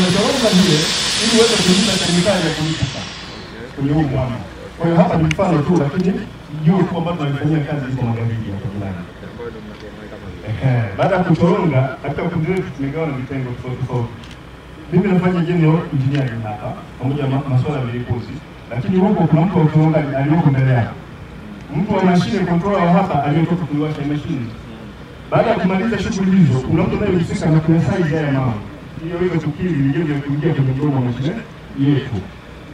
tunachoona vile ili uweze kulipa serikali ya kulipa kwenye huu mwaka. Kwa hiyo hapa ni mfano tu, lakini juu kwamba tunafanyia kazi hizo magharibi ya Tanzania. Baada ya kuchoronga katika kundi letu tumegawa na vitengo tofauti. Mimi nafanya general engineering hapa pamoja na masuala ya vilipuzi, lakini huko kuna mtu wa uchorongaji aliyoko mbele yake. Mtu wa machine controller hapa aliyotoka kuiwasha machine. Baada ya kumaliza shughuli hizo, kuna mtu anayehusika na kuhesabu haya mambo. Hiyo tukili nyingine ya kuingia kwenye mdomo wa mashine yetu.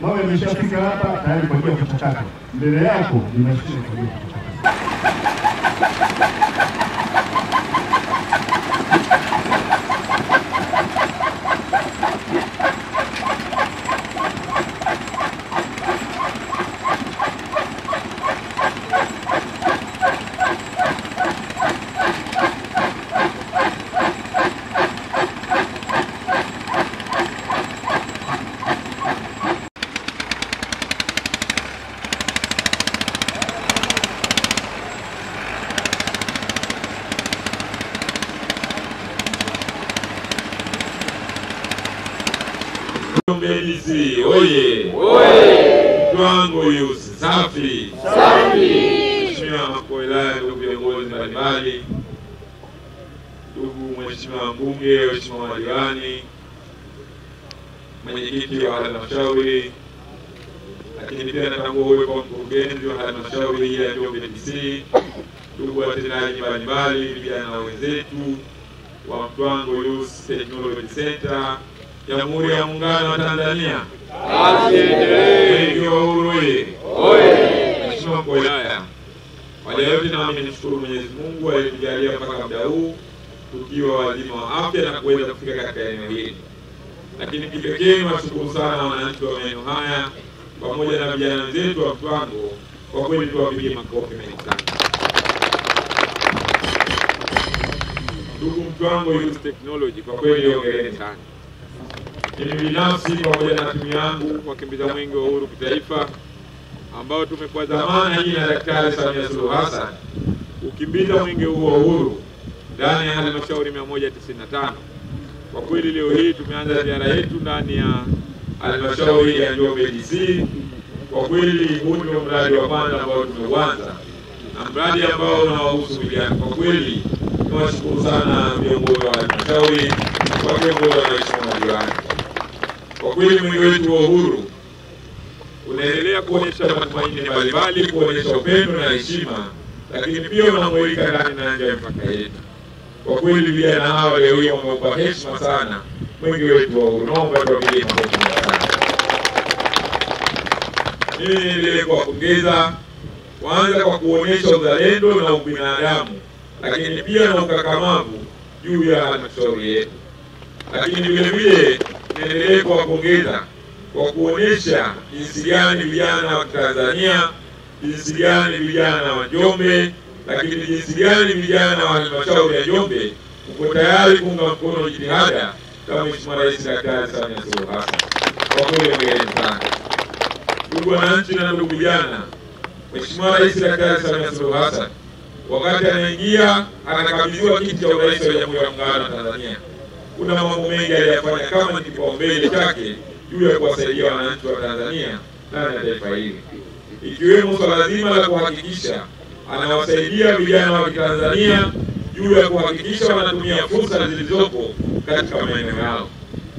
Mawe yameshafika hapa tayari kwa ajili ya kuchakata. Mbele yako ni mashine kwa ajili ya kuchakata. Mbezi, oye! Oye! Mtwango yusi, safi! Safi! Mheshimiwa mkuu wa wilaya, ndugu viongozi mbalimbali, ndugu mheshimiwa mbunge, mheshimiwa madiwani, mwenyekiti wa halmashauri, lakini pia natambua uwepo wa mkurugenzi wa halmashauri ya Njombe DC, ndugu watendaji mbalimbali, vijana wenzetu wa Mtwango Youth Technology Center, Jamhuri ya Muungano wa Tanzania. Wengi wa uhuru oye! Mheshimiwa mkuu wa wilaya, kwa yote na mimi nishukuru Mwenyezi Mungu aliyetujalia mpaka muda huu tukiwa wazima wa afya na kuweza kufika katika eneo hili. Lakini kipekee nawashukuru sana wananchi wa maeneo haya pamoja na vijana wenzetu wa Mtwango, kwa kweli tuwapigie makofi mengi sana. Ndugu Mtwango Youth Technology, kwa kweli hongereni sana. Mimi binafsi pamoja na timu yangu wakimbiza mwenge wa uhuru kitaifa ambao tumepewa dhamana hii na Daktari Samia Suluhu Hassan kukimbiza mwenge huo wa uhuru ndani ya halmashauri 195. Kwa kweli leo hii tumeanza ziara yetu ndani ya halmashauri ya Njombe DC. Kwa kweli huu ndio mradi wa kwanza ambao tumeuanza na mradi ambao unawahusu vijana. Kwa kweli tunawashukuru sana viongozi wa halmashauri, kwa viongozi wa mheshimiwa madiwani. Kwa kweli mwenge wetu wa uhuru unaendelea kuonyesha matumaini mbalimbali, kuonyesha upendo na heshima, lakini pia unamweleka ndani na nje ya mipaka yetu. Kwa kweli vijana hawa leo hii wameupa heshima sana mwenge wetu wa uhuru. Naomba tuwapigie makofi sana. Mimi niendelee kuwapongeza kwanza kwa kuonyesha uzalendo na ubinadamu, lakini pia na ukakamavu juu ya halmashauri yetu. Lakini vile vile niendelee kuwapongeza kwa kuonyesha jinsi gani vijana wa Tanzania, jinsi gani vijana wa Njombe, lakini jinsi gani vijana wa halmashauri ya Njombe uko tayari kuunga mkono jitihada za Mheshimiwa Rais Daktari Samia Suluhu Hassan. Kwa kweli hongereni sana. Ndugu wananchi na ndugu vijana, Mheshimiwa Rais Daktari Samia Suluhu Hassan wakati anaingia anakabidhiwa kiti cha urais wa Jamhuri ya Muungano wa Tanzania, kuna mambo mengi aliyofanya kama kipaumbele chake juu ya kuwasaidia wananchi wa Tanzania ndani ya taifa hili, ikiwemo swala zima la kuhakikisha anawasaidia vijana wa Tanzania juu ya kuhakikisha wanatumia fursa zilizopo katika maeneo yao.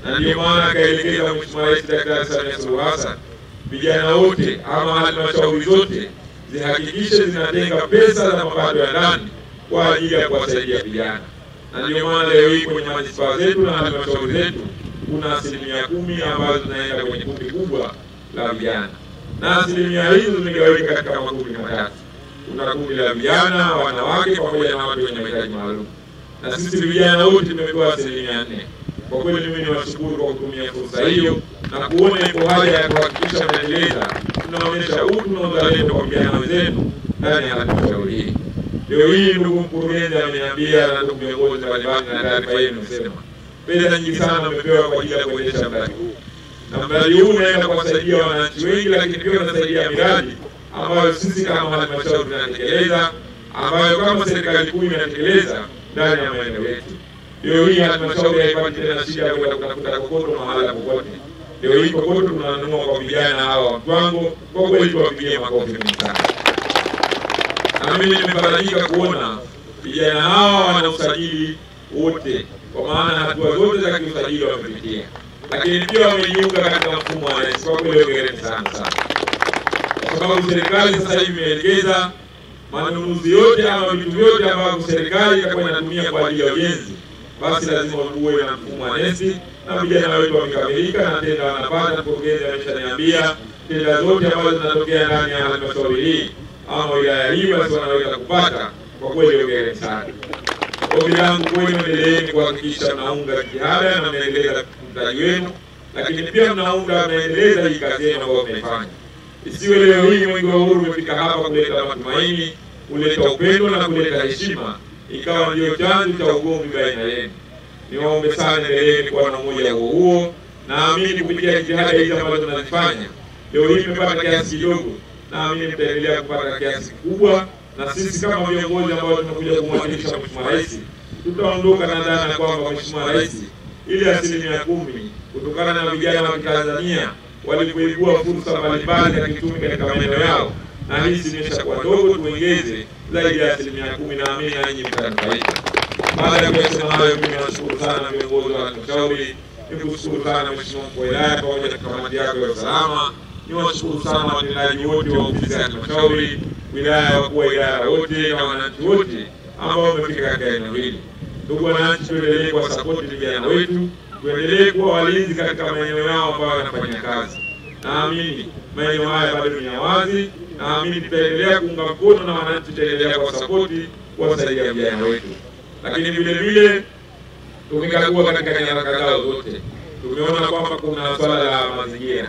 Na ndio maana akaelekeza Mheshimiwa Rais Daktari Samia Suluhu Hassan vijana wote ama halmashauri zote zihakikishe zinatenga pesa za mapato ya ndani kwa ajili ya kuwasaidia vijana. Na ndio maana leo hii kwenye manispaa zetu na halmashauri zetu kuna 10% ambazo zinaenda kwenye kundi kubwa la vijana, na 10% hizo zimegawanyika katika makundi matatu. Kuna kundi la vijana, wanawake pamoja na watu wenye mahitaji maalum, na sisi vijana wote tumepewa 4%. Kwa kweli mimi niwashukuru kwa kutumia fursa hiyo na kuona ipo haja ya kuhakikisha tunaendeleza, tunaonyesha utu na uzalendo kwa vijana wenzetu ndani ya halmashauri hii. Leo hii ndugu mkurugenzi ameniambia na ndugu viongozi mbalimbali na taarifa yenu imesema pesa nyingi sana mmepewa kwa ajili ya kuendesha mradi huu. Na mradi huu unaenda kuwasaidia wananchi wengi, lakini pia unasaidia miradi ambayo sisi kama halmashauri tunatekeleza, ambayo kama serikali kuu inatekeleza ndani ya maeneo yetu. Leo hii halmashauri haipati tena shida ya kwenda kutafuta kokoto mahala popote. Leo hii kokoto tunanunua kwa vijana hawa wa Mtwango. Kwa kweli tuwapigie makofi mengi sana. Na mimi nimefarijika kuona vijana hawa wana usajili wote, kwa maana hatua zote za kiusajili wamepitia, lakini pia wamejiunga katika mfumo wa NeST. Kwa kweli hongereni sana sana, kwa sababu serikali sasa hivi imeelekeza manunuzi yote ama vitu vyote ambavyo serikali itakuwa inatumia kwa ajili ya ujenzi, basi lazima uwe na mfumo wa NeST. Na vijana wetu wamekamilika na tenda wanapata. Mkurugenzi ameshaniambia tenda zote ambazo zinatokea ndani ya halmashauri hii ama wilaya hii basi wanaweza kupata. Kwa kweli hongereni sana. Ombi langu kwenu, endeleeni kuhakikisha mnaunga jitihada na mnaendeleza mtaji wenu, lakini pia mnaendeleza hii kazi yenu ambayo mnaifanya. Isiwe leo hii Mwenge wa Uhuru umefika hapa kuleta matumaini, kuleta upendo na kuleta heshima, ikawa ndio chanzo cha ugomvi baina yenu. Niwaombe sana, endeleeni kuwa na umoja huo. Naamini kupitia jitihada hizi ambazo tunazifanya leo hii mmepata kiasi kidogo, naamini mtaendelea kupata kiasi kikubwa. Na sisi kama viongozi ambao tumekuja kumwakilisha Mheshimiwa Rais, tutaondoka na dhana kwamba Mheshimiwa Rais ile 10% kutokana na vijana wa Tanzania walipoibua fursa mbalimbali za kiuchumi katika maeneo yao, na hii imeshakuwa ndogo, tuongeze zaidi ya 10%, naamini na nyinyi mtanufaika. Baada ya kusema hayo, mimi nashukuru sana viongozi wa halmashauri, nikushukuru sana Mheshimiwa Mkuu wa Wilaya pamoja na kamati yako ya usalama, niwashukuru sana watendaji wote wa ofisi ya halmashauri, wilaya, wakuu wa idara wote na wananchi wote ambao wamefika katika eneo hili. Ndugu wananchi, tuendelee kwa support vijana wetu, tuendelee kuwa walinzi katika maeneo yao ambayo wanafanya kazi. Naamini maeneo haya bado ni wazi, naamini tutaendelea kuunga mkono na wananchi tutaendelea kwa support kuwasaidia vijana wetu. Lakini vile vile tumekagua katika nyaraka zao zote, tumeona kwamba kuna swala la mazingira.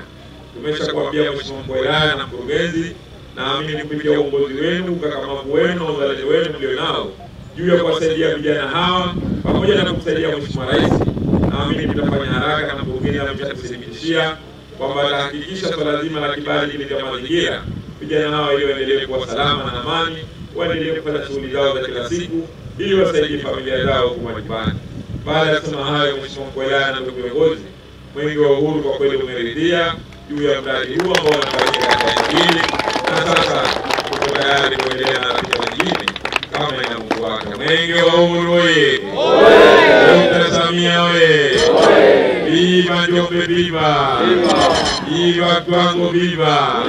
Tumeshakwambia Mheshimiwa Mkuu wa Wilaya na mkurugenzi, naamini kupitia uongozi wenu, ukakamavu wenu, uzalendo wenu mlionao juu ya kuwasaidia vijana hawa pamoja na kumsaidia Mheshimiwa Rais, naamini tutafanya haraka, na mkurugenzi ameshathibitishia kwamba atahakikisha swala zima la kibali kile cha mazingira, vijana hawa ili waendelee kuwa salama na amani, waendelee kufanya shughuli zao za kila siku ili wasaidie familia zao huko majumbani. Baada ya kusema hayo, Mheshimiwa Mkuu wa Wilaya na ndugu viongozi, Mwenge wa Uhuru kwa kweli umeridhia juu ya mradi huu ambao unafanyika katika eneo hili, na sasa tuko tayari kuendelea na ratiba nyingine kama inavyofuata. Mwenge wa Uhuru oye! Dr. Samia oye! Viva Njombe, viva! Viva Mtwango, viva!